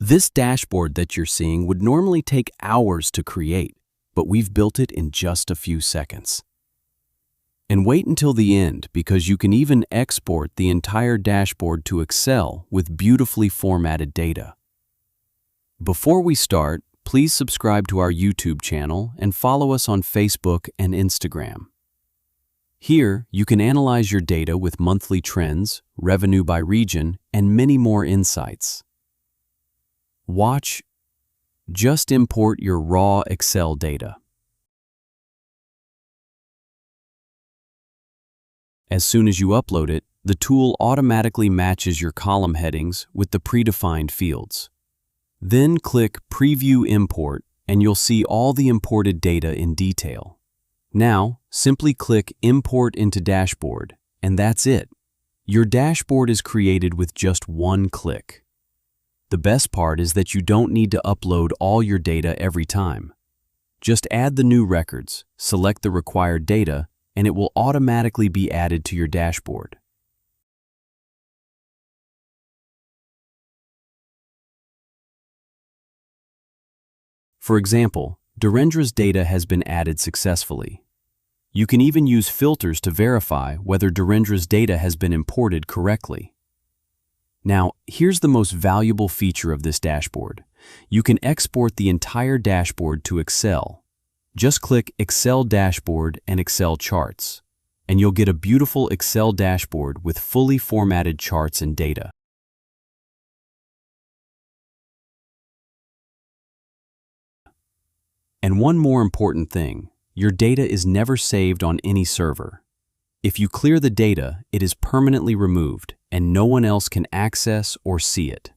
This dashboard that you're seeing would normally take hours to create, but we've built it in just a few seconds. And wait until the end, because you can even export the entire dashboard to Excel with beautifully formatted data. Before we start, please subscribe to our YouTube channel and follow us on Facebook and Instagram. Here, you can analyze your data with monthly trends, revenue by region, and many more insights. Watch. Just import your raw Excel data. As soon as you upload it, the tool automatically matches your column headings with the predefined fields. Then click Preview Import and you'll see all the imported data in detail. Now, simply click Import into Dashboard, and that's it. Your dashboard is created with just one click. The best part is that you don't need to upload all your data every time. Just add the new records, select the required data, and it will automatically be added to your dashboard. For example, Dhirendra's data has been added successfully. You can even use filters to verify whether Dhirendra's data has been imported correctly. Now, here's the most valuable feature of this dashboard. You can export the entire dashboard to Excel. Just click Excel Dashboard and Excel Charts, and you'll get a beautiful Excel dashboard with fully formatted charts and data. And one more important thing, your data is never saved on any server. If you clear the data, it is permanently removed, and no one else can access or see it.